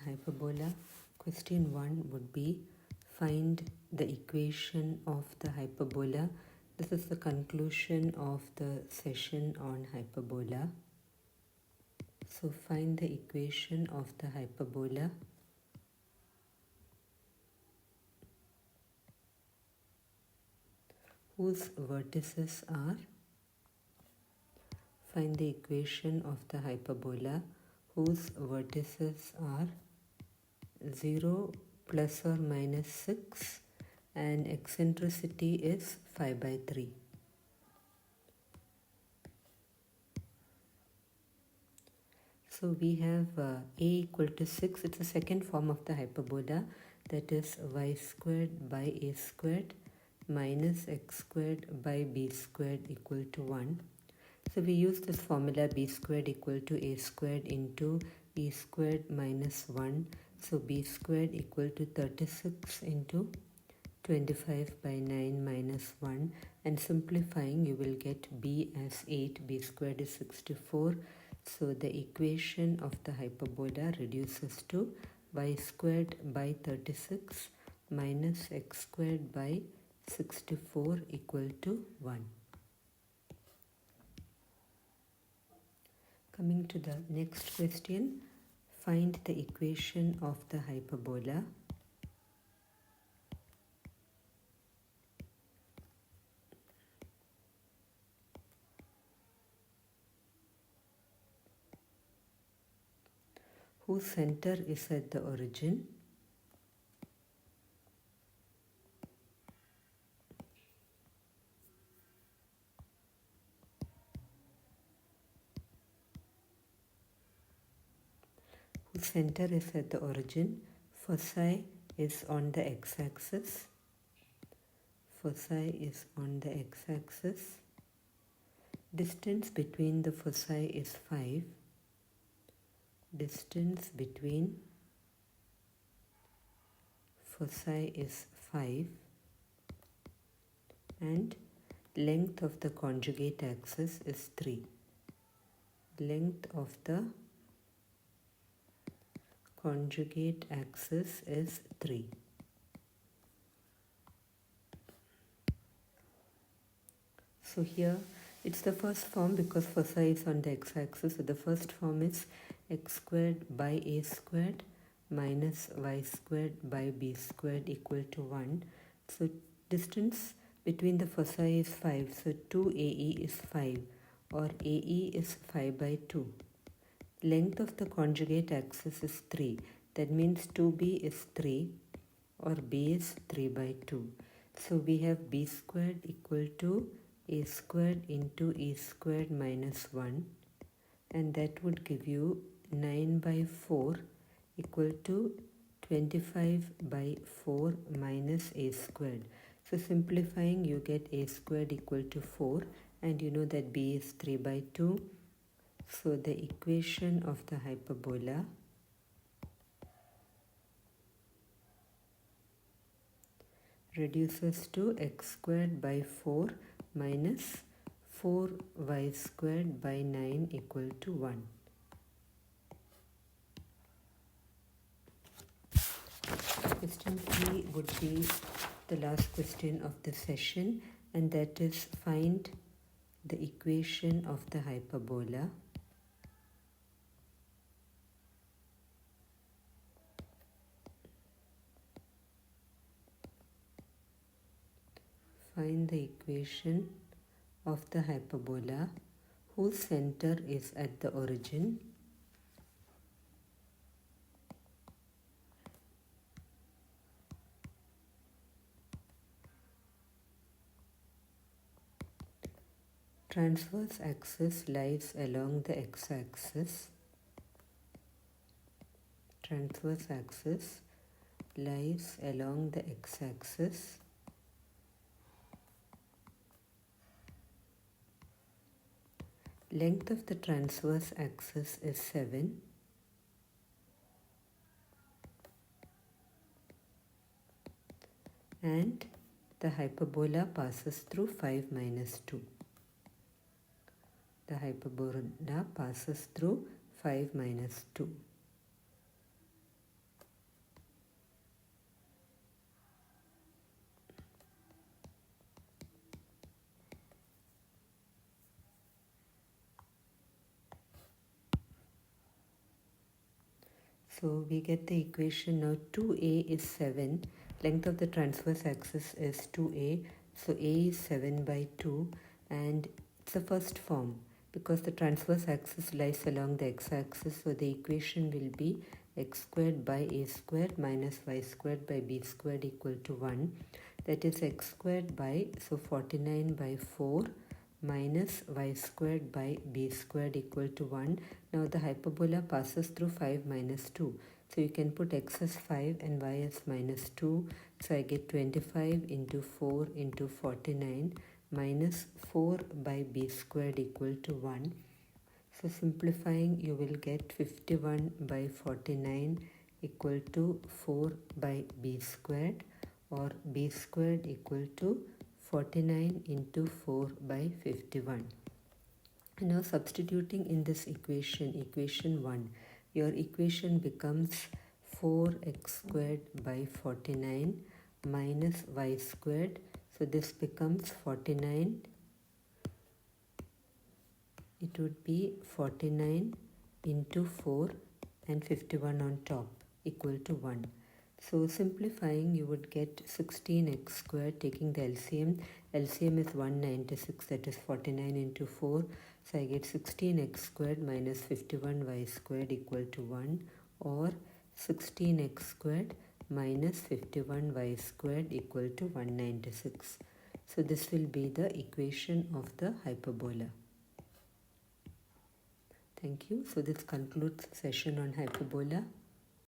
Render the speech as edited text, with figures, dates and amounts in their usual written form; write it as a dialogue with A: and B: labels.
A: hyperbola. Question 1 would be find the equation of the hyperbola. This is the conclusion of the session on hyperbola. So find the equation of the hyperbola. Whose vertices are. Find the equation of the hyperbola whose vertices are 0 plus or minus 6 and eccentricity is 5 by 3. So we have a equal to 6. It's the second form of the hyperbola, that is y squared by a squared minus x squared by b squared equal to 1. So we use this formula b squared equal to a squared into e squared minus 1. So b squared equal to 36 into 25 by 9 minus 1, and simplifying you will get b as 8, b squared is 64. So the equation of the hyperbola reduces to y squared by 36 minus x squared by 64 equal to 1. Coming to the next question, find the equation of the hyperbola. Whose center is at the origin. Whose center is at the origin. Foci is on the x-axis. Foci is on the x-axis. Distance between the foci is 5. Distance between foci is 5. And length of the conjugate axis is 3. Length of the conjugate axis is 3. So here it's the first form because foci is on the x-axis. So the first form is x squared by a squared minus y squared by b squared equal to 1. So distance between the foci is 5. So 2AE is 5, or AE is 5 by 2. Length of the conjugate axis is 3. That means 2b is 3, or b is 3 by 2. So we have b squared equal to a squared into e squared minus 1, and that would give you 9 by 4 equal to 25 by 4 minus a squared. So simplifying you get a squared equal to 4, and you know that b is 3 by 2. So the equation of the hyperbola reduces to x squared by 4 minus 4y squared by 9 equal to 1. Question 3 would be the last question of the session, and that is find the equation of the hyperbola. Find the equation of the hyperbola whose center is at the origin. Transverse axis lies along the x-axis. Transverse axis lies along the x-axis. Length of the transverse axis is 7. And the hyperbola passes through 5 minus 2. The hyperbola passes through 5 minus 2. So we get the equation now. 2a is 7. Length of the transverse axis is 2a. So a is 7 by 2, and it's the first form because the transverse axis lies along the x-axis. So the equation will be x squared by a squared minus y squared by b squared equal to 1. That is x squared by, so 49 by 4 minus y squared by b squared equal to 1. Now the hyperbola passes through 5 minus 2. So you can put x as 5 and y as minus 2. So I get 25 into 4 into 49 minus 4 by b squared equal to 1. So simplifying, you will get 51 by 49 equal to 4 by b squared, or b squared equal to 49 into 4 by 51. Now substituting in this equation, equation 1, your equation becomes 4x squared by 49 minus y squared. So this becomes 49. It would be 49 into 4 and 51 on top equal to 1. So simplifying, you would get 16x squared, taking the LCM. LCM is 196, that is 49 into 4. So I get 16x squared minus 51y squared equal to 1, or 16x squared minus 51y squared equal to 196. So this will be the equation of the hyperbola. Thank you. So this concludes the session on hyperbola.